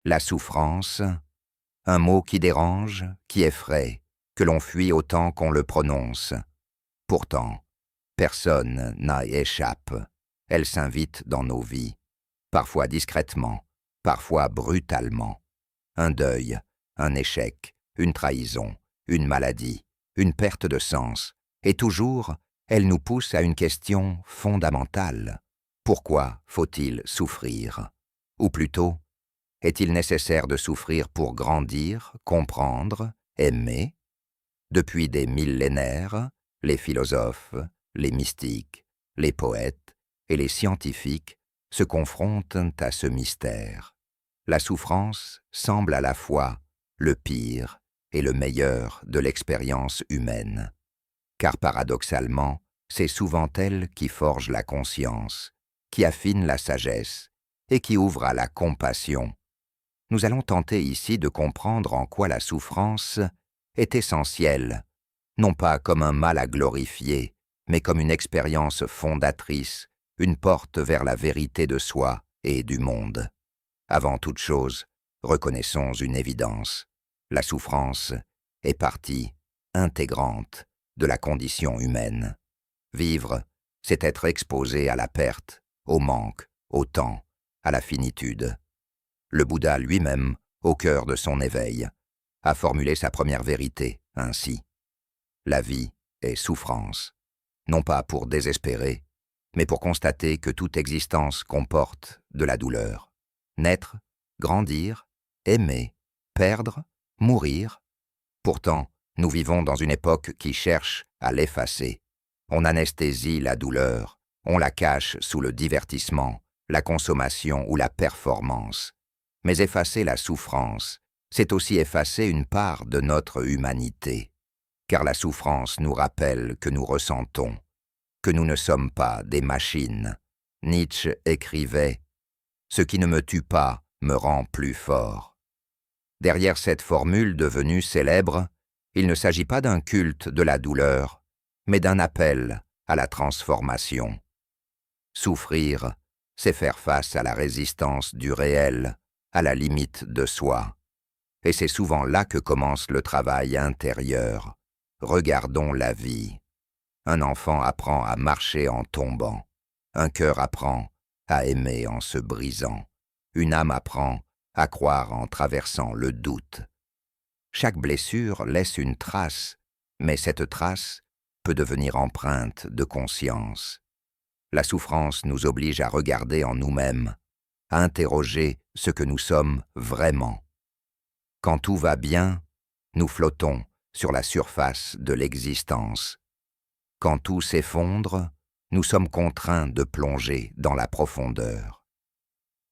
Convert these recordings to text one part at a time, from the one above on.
La souffrance, un mot qui dérange, qui effraie, que l'on fuit autant qu'on le prononce. Pourtant, personne n'y échappe. Elle s'invite dans nos vies, parfois discrètement, parfois brutalement. Un deuil, un échec, une trahison, une maladie, une perte de sens, et toujours, elle nous pousse à une question fondamentale. Pourquoi faut-il souffrir? Ou plutôt, est-il nécessaire de souffrir pour grandir, comprendre, aimer? Depuis des millénaires, les philosophes, les mystiques, les poètes et les scientifiques se confrontent à ce mystère. La souffrance semble à la fois le pire et le meilleur de l'expérience humaine. Car paradoxalement, c'est souvent elle qui forge la conscience, qui affine la sagesse et qui ouvre à la compassion. Nous allons tenter ici de comprendre en quoi la souffrance est essentielle, non pas comme un mal à glorifier, mais comme une expérience fondatrice, une porte vers la vérité de soi et du monde. Avant toute chose, reconnaissons une évidence. La souffrance est partie intégrante de la condition humaine. Vivre, c'est être exposé à la perte, au manque, au temps, à la finitude. Le Bouddha lui-même, au cœur de son éveil, a formulé sa première vérité ainsi. La vie est souffrance, non pas pour désespérer, mais pour constater que toute existence comporte de la douleur. Naître, grandir, aimer, perdre, mourir. Pourtant, nous vivons dans une époque qui cherche à l'effacer. On anesthésie la douleur, on la cache sous le divertissement, la consommation ou la performance. Mais effacer la souffrance, c'est aussi effacer une part de notre humanité. Car la souffrance nous rappelle que nous ressentons, que nous ne sommes pas des machines. Nietzsche écrivait « Ce qui ne me tue pas me rend plus fort ». Derrière cette formule devenue célèbre, il ne s'agit pas d'un culte de la douleur, mais d'un appel à la transformation. Souffrir, c'est faire face à la résistance du réel, à la limite de soi. Et c'est souvent là que commence le travail intérieur. Regardons la vie. Un enfant apprend à marcher en tombant. Un cœur apprend à aimer en se brisant. Une âme apprend à croire en traversant le doute. Chaque blessure laisse une trace, mais cette trace peut devenir empreinte de conscience. La souffrance nous oblige à regarder en nous-mêmes, à interroger ce que nous sommes vraiment. Quand tout va bien, nous flottons sur la surface de l'existence. Quand tout s'effondre, nous sommes contraints de plonger dans la profondeur.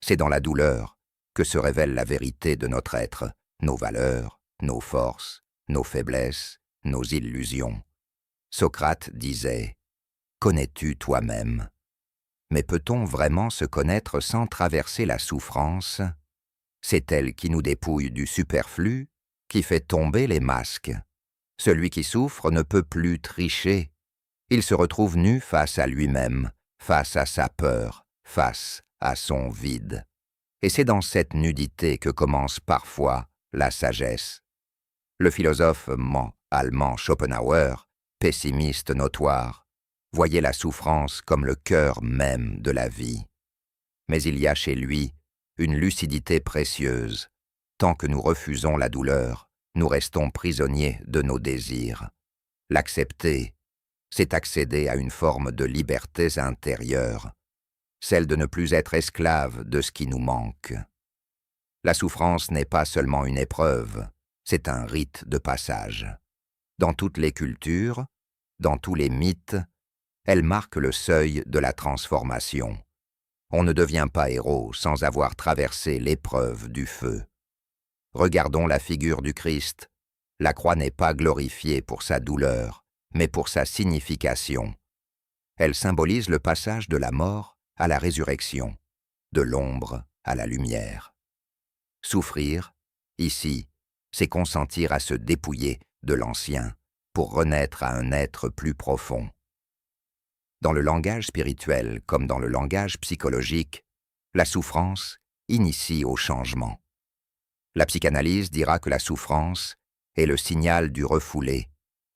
C'est dans la douleur que se révèle la vérité de notre être, nos valeurs, nos forces, nos faiblesses, nos illusions. Socrate disait « Connais-tu toi-même » Mais peut-on vraiment se connaître sans traverser la souffrance? C'est elle qui nous dépouille du superflu, qui fait tomber les masques. Celui qui souffre ne peut plus tricher. Il se retrouve nu face à lui-même, face à sa peur, face à son vide. Et c'est dans cette nudité que commence parfois la sagesse. Le philosophe allemand Schopenhauer, pessimiste notoire, voyait la souffrance comme le cœur même de la vie. Mais il y a chez lui une lucidité précieuse. Tant que nous refusons la douleur, nous restons prisonniers de nos désirs. L'accepter, c'est accéder à une forme de liberté intérieure, celle de ne plus être esclave de ce qui nous manque. La souffrance n'est pas seulement une épreuve, c'est un rite de passage. Dans toutes les cultures, dans tous les mythes, elle marque le seuil de la transformation. On ne devient pas héros sans avoir traversé l'épreuve du feu. Regardons la figure du Christ. La croix n'est pas glorifiée pour sa douleur, mais pour sa signification. Elle symbolise le passage de la mort à la résurrection, de l'ombre à la lumière. Souffrir, ici, c'est consentir à se dépouiller de l'ancien pour renaître à un être plus profond. Dans le langage spirituel comme dans le langage psychologique, la souffrance initie au changement. La psychanalyse dira que la souffrance est le signal du refoulé,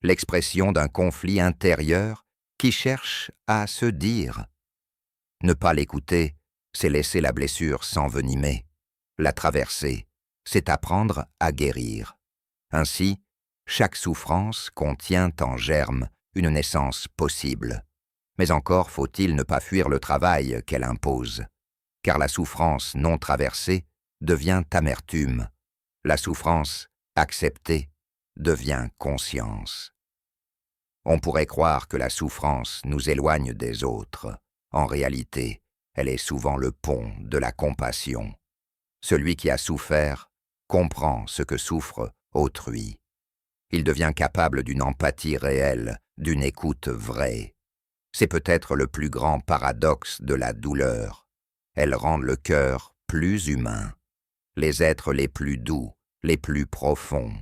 l'expression d'un conflit intérieur qui cherche à se dire. Ne pas l'écouter, c'est laisser la blessure s'envenimer. La traverser, c'est apprendre à guérir. Ainsi, chaque souffrance contient en germe une naissance possible. Mais encore faut-il ne pas fuir le travail qu'elle impose, car la souffrance non traversée devient amertume. La souffrance acceptée devient conscience. On pourrait croire que la souffrance nous éloigne des autres. En réalité, elle est souvent le pont de la compassion. Celui qui a souffert comprend ce que souffre autrui. Il devient capable d'une empathie réelle, d'une écoute vraie. C'est peut-être le plus grand paradoxe de la douleur. Elle rend le cœur plus humain. Les êtres les plus doux, les plus profonds,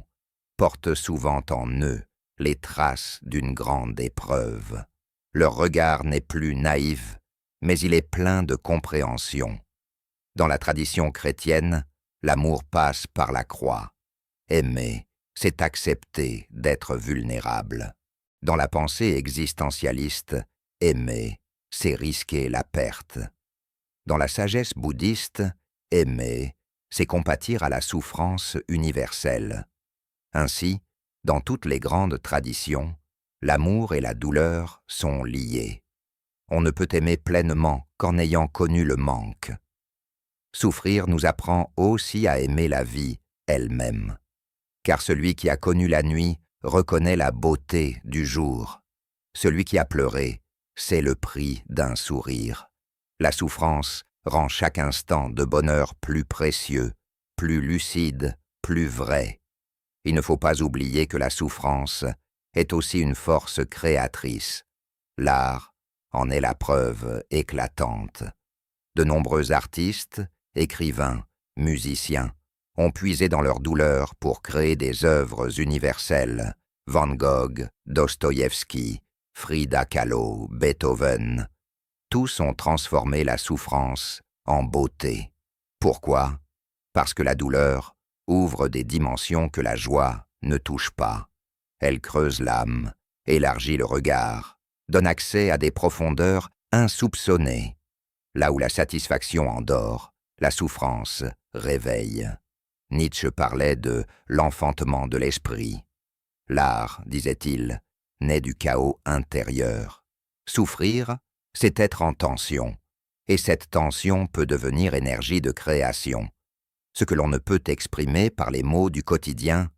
portent souvent en eux les traces d'une grande épreuve. Leur regard n'est plus naïf, mais il est plein de compréhension. Dans la tradition chrétienne, l'amour passe par la croix. Aimer, c'est accepter d'être vulnérable. Dans la pensée existentialiste, aimer, c'est risquer la perte. Dans la sagesse bouddhiste, aimer, c'est compatir à la souffrance universelle. Ainsi, dans toutes les grandes traditions, l'amour et la douleur sont liés. On ne peut aimer pleinement qu'en ayant connu le manque. Souffrir nous apprend aussi à aimer la vie elle-même. Car celui qui a connu la nuit reconnaît la beauté du jour. Celui qui a pleuré, c'est le prix d'un sourire. La souffrance rend chaque instant de bonheur plus précieux, plus lucide, plus vrai. Il ne faut pas oublier que la souffrance est aussi une force créatrice. L'art en est la preuve éclatante. De nombreux artistes, écrivains, musiciens, ont puisé dans leur douleur pour créer des œuvres universelles. Van Gogh, Dostoïevski, Frida Kahlo, Beethoven. Tous ont transformé la souffrance en beauté. Pourquoi? Parce que la douleur ouvre des dimensions que la joie ne touche pas. Elle creuse l'âme, élargit le regard, donne accès à des profondeurs insoupçonnées. Là où la satisfaction endort, la souffrance réveille. Nietzsche parlait de l'enfantement de l'esprit. L'art, disait-il, naît du chaos intérieur. Souffrir, c'est être en tension, et cette tension peut devenir énergie de création. Ce que l'on ne peut exprimer par les mots du quotidien,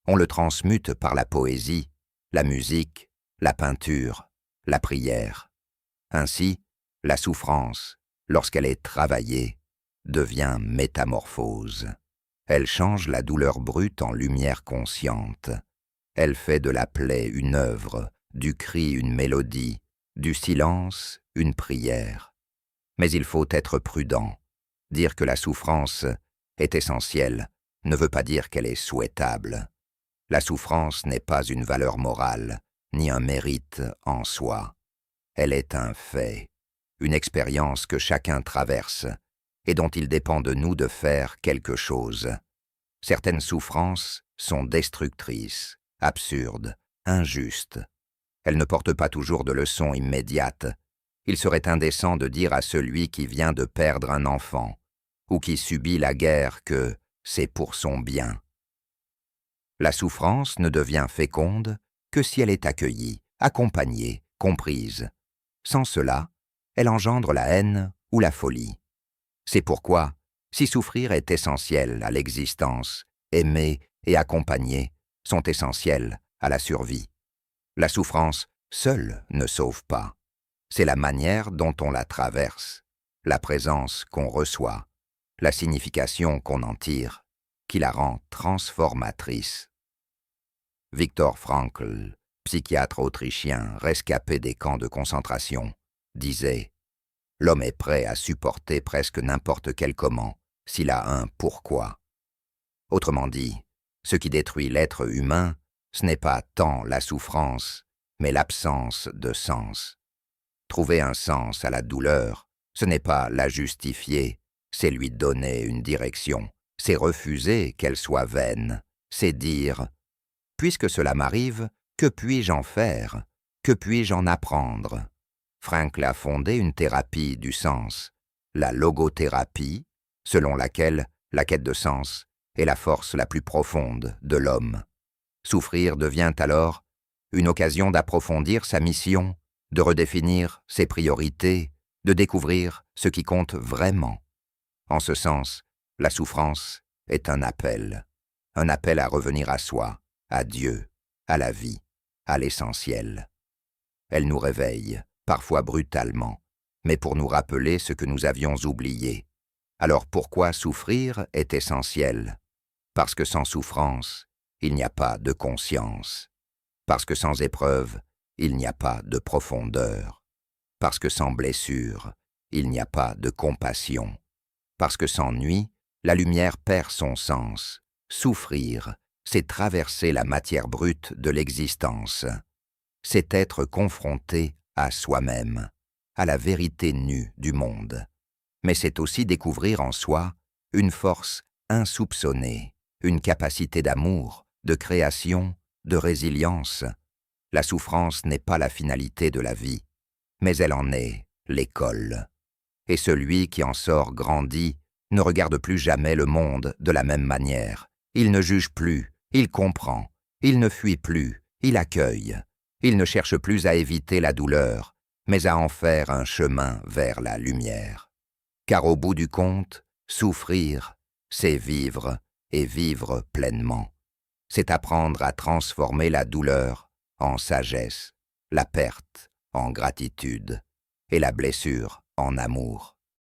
on le transmute par la poésie, la musique, la peinture, la prière. Ainsi, la souffrance, lorsqu'elle est travaillée, devient métamorphose. Elle change la douleur brute en lumière consciente. Elle fait de la plaie une œuvre, du cri une mélodie, du silence une prière. Mais il faut être prudent. Dire que la souffrance est essentielle ne veut pas dire qu'elle est souhaitable. La souffrance n'est pas une valeur morale, ni un mérite en soi. Elle est un fait, une expérience que chacun traverse, et dont il dépend de nous de faire quelque chose. Certaines souffrances sont destructrices, absurdes, injustes. Elles ne portent pas toujours de leçons immédiates. Il serait indécent de dire à celui qui vient de perdre un enfant, ou qui subit la guerre que c'est pour son bien. La souffrance ne devient féconde que si elle est accueillie, accompagnée, comprise. Sans cela, elle engendre la haine ou la folie. C'est pourquoi, si souffrir est essentiel à l'existence, aimer et accompagner sont essentiels à la survie. La souffrance seule ne sauve pas. C'est la manière dont on la traverse, la présence qu'on reçoit, la signification qu'on en tire, qui la rend transformatrice. Viktor Frankl, psychiatre autrichien rescapé des camps de concentration, disait « L'homme est prêt à supporter presque n'importe quel comment, s'il a un pourquoi ». Autrement dit, ce qui détruit l'être humain, ce n'est pas tant la souffrance, mais l'absence de sens. Trouver un sens à la douleur, ce n'est pas la justifier, c'est lui donner une direction, c'est refuser qu'elle soit vaine, c'est dire « Puisque cela m'arrive, que puis-je en faire? Que puis-je en apprendre ?» Frankl a fondé une thérapie du sens, la logothérapie, selon laquelle la quête de sens est la force la plus profonde de l'homme. Souffrir devient alors une occasion d'approfondir sa mission, de redéfinir ses priorités, de découvrir ce qui compte vraiment. En ce sens, la souffrance est un appel à revenir à soi, à Dieu, à la vie, à l'essentiel. Elle nous réveille, parfois brutalement, mais pour nous rappeler ce que nous avions oublié. Alors pourquoi souffrir est essentiel? Parce que sans souffrance, il n'y a pas de conscience. Parce que sans épreuve, il n'y a pas de profondeur. Parce que sans blessure, il n'y a pas de compassion. Parce que sans nuit, la lumière perd son sens. Souffrir, c'est traverser la matière brute de l'existence. C'est être confronté à soi-même, à la vérité nue du monde. Mais c'est aussi découvrir en soi une force insoupçonnée, une capacité d'amour, de création, de résilience. La souffrance n'est pas la finalité de la vie, mais elle en est l'école. Et celui qui en sort grandi ne regarde plus jamais le monde de la même manière. Il ne juge plus, il comprend, il ne fuit plus, il accueille. Il ne cherche plus à éviter la douleur, mais à en faire un chemin vers la lumière. Car au bout du compte, souffrir, c'est vivre et vivre pleinement. C'est apprendre à transformer la douleur en sagesse, la perte en gratitude et la blessure en amour.